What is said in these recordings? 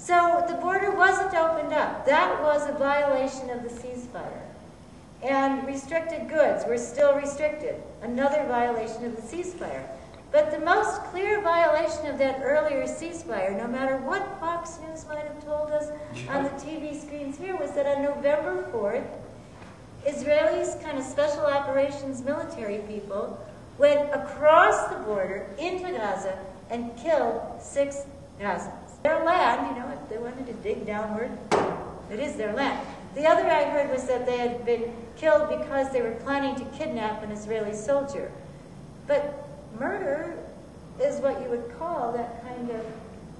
So the border wasn't opened up. That was a violation of the ceasefire. And restricted goods were still restricted, another violation of the ceasefire. But the most clear violation of that earlier ceasefire, no matter what Fox News might have told us on the TV screens here, was that on November 4th, Israelis, kind of special operations military people, went across the border into Gaza and killed 6 Gazans. Their land, you know, if they wanted to dig downward, it is their land. The other I heard was that they had been killed because they were planning to kidnap an Israeli soldier. But murder is what you would call that kind of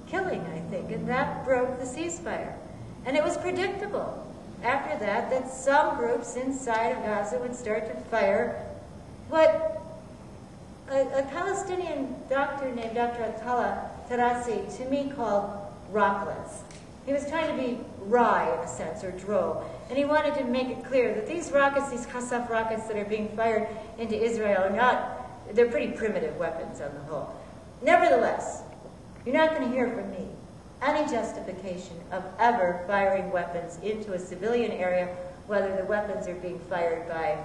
killing, I think, and that broke the ceasefire. And it was predictable after that that some groups inside of Gaza would start to fire what a Palestinian doctor named Dr. Atala Tarasi to me called rockets. He was trying to be wry in a sense, or droll, and he wanted to make it clear that these rockets, these Qasaf rockets that are being fired into Israel are not, they're pretty primitive weapons on the whole. Nevertheless, you're not going to hear from me any justification of ever firing weapons into a civilian area, whether the weapons are being fired by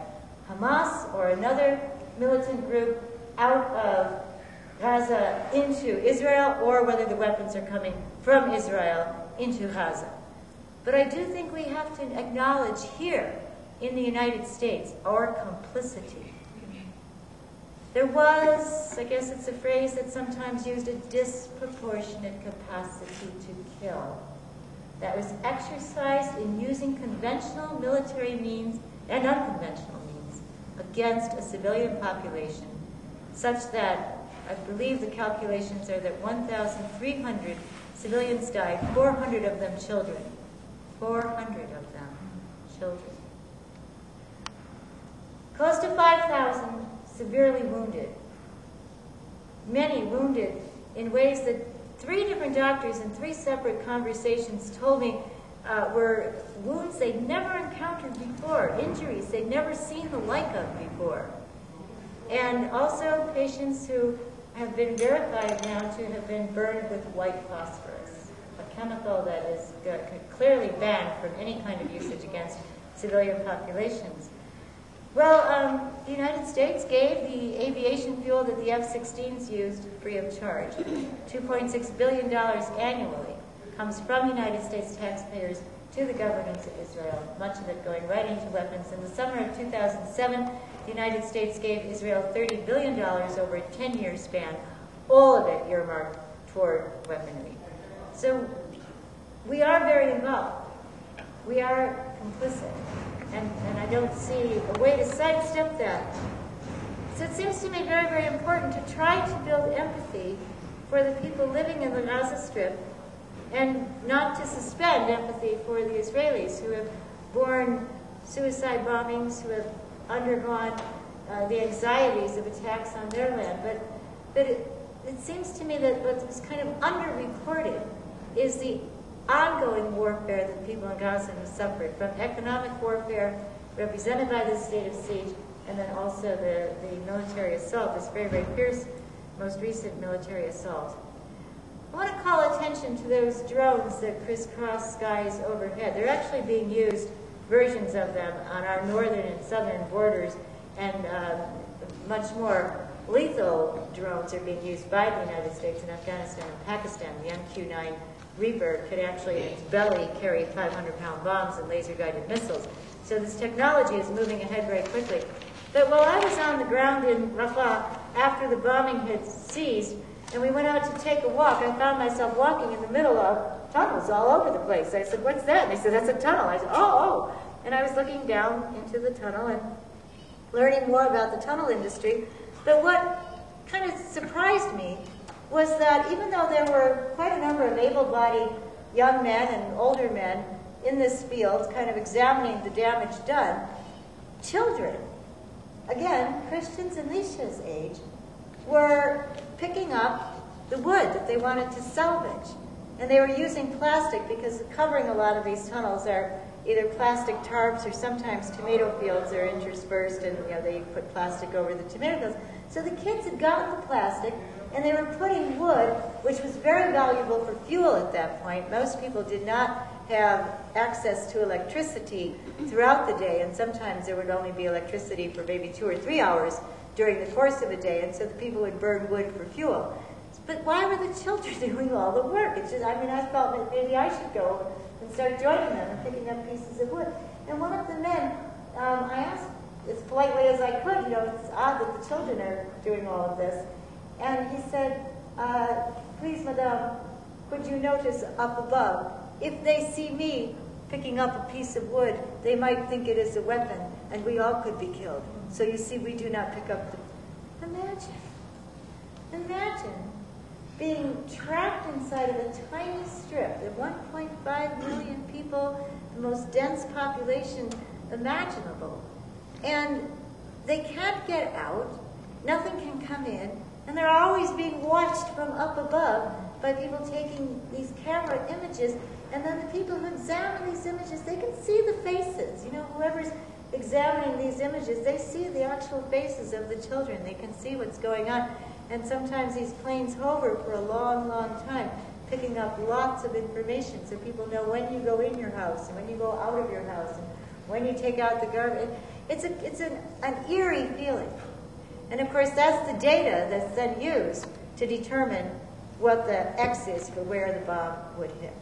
Hamas or another militant group out of Gaza into Israel, or whether the weapons are coming from Israel into Gaza. But I do think we have to acknowledge here in the United States our complicity. There was, I guess it's a phrase that's sometimes used, a disproportionate capacity to kill that was exercised in using conventional military means and unconventional means against a civilian population, such that I believe the calculations are that 1,300 civilians died, 400 of them children. 400 of them children. Close to 5,000 severely wounded. Many wounded in ways that 3 different doctors in 3 separate conversations told me were wounds they'd never encountered before, injuries they'd never seen the like of before. And also patients who have been verified now to have been burned with white phosphorus, a chemical that is clearly banned from any kind of usage against civilian populations. Well, the United States gave the aviation fuel that the F-16s used free of charge. $2.6 billion annually comes from the United States taxpayers to the government of Israel, much of it going right into weapons. In the summer of 2007, the United States gave Israel $30 billion over a 10-year span, all of it earmarked toward weaponry. So we are very involved. We are complicit. And I don't see a way to sidestep that. So it seems to me very, very important to try to build empathy for the people living in the Gaza Strip, and not to suspend empathy for the Israelis who have borne suicide bombings, who have undergone the anxieties of attacks on their land. But it seems to me that what's kind of underreported is the ongoing warfare that people in Gaza have suffered, from economic warfare represented by the state of siege, and then also the military assault, this very, very fierce, most recent military assault. I want to call attention to those drones that crisscross skies overhead. They're actually being used, versions of them, on our northern and southern borders, and much more lethal drones are being used by the United States in Afghanistan and Pakistan. The MQ-9 Reaper could actually, in its belly, carry 500-pound bombs and laser-guided missiles. So this technology is moving ahead very quickly. But while I was on the ground in Rafah, after the bombing had ceased, and we went out to take a walk, I found myself walking in the middle of tunnels all over the place. I said, "What's that?" And they said, "That's a tunnel." I said, "Oh." And I was looking down into the tunnel and learning more about the tunnel industry. But what kind of surprised me was that even though there were quite a number of able-bodied young men and older men in this field kind of examining the damage done, children, again, Christians in Lisha's age, were picking up the wood that they wanted to salvage. And they were using plastic because covering a lot of these tunnels are either plastic tarps or sometimes tomato fields are interspersed, and they put plastic over the tomato fields. So the kids had gotten the plastic, And they were putting wood, which was very valuable for fuel at that point. Most people did not have access to electricity throughout the day, and sometimes there would only be electricity for maybe 2 or 3 hours during the course of a day, and so the people would burn wood for fuel. But why were the children doing all the work? It's just, I mean, I felt that maybe I should go and start joining them and picking up pieces of wood. And one of the men, I asked as politely as I could, you know, it's odd that the children are doing all of this. And he said, please, madame, could you notice up above, if they see me picking up a piece of wood, they might think it is a weapon, and we all could be killed. So you see, we do not pick up the... Imagine being trapped inside of a tiny strip of 1.5 million people, the most dense population imaginable. And they can't get out, nothing can come in, and they're always being watched from up above by people taking these camera images, and then the people who examine these images, they can see the faces. You know, whoever's examining these images, they see the actual faces of the children. They can see what's going on. And sometimes these planes hover for a long, long time, picking up lots of information so people know when you go in your house and when you go out of your house and when you take out the garbage. It's an eerie feeling. And of course, that's the data that's then used to determine what the X is for where the bomb would hit.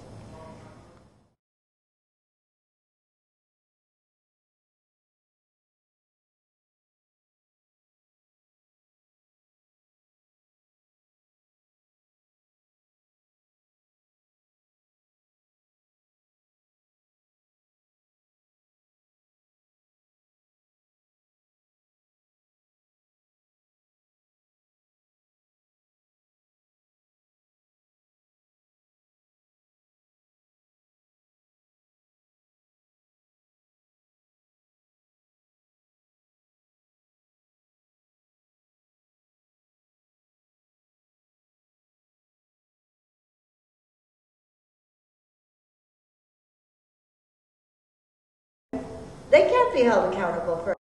They can't be held accountable for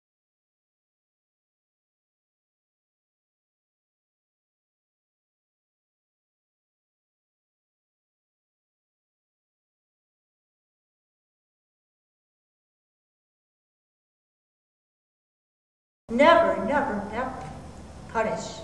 never, never, never punish.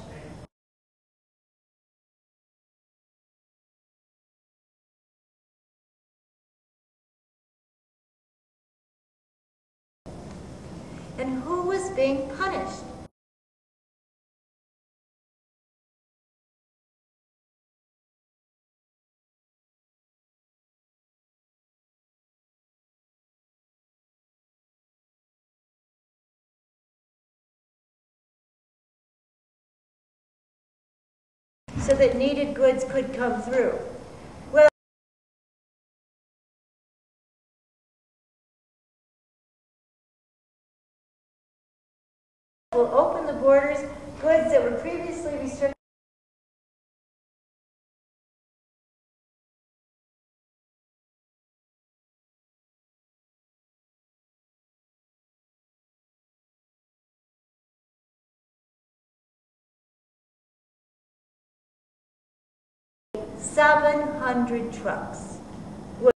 And who was being punished? So that needed goods could come through. Well, we'll open the borders, goods that were previously restricted. $700 trucks.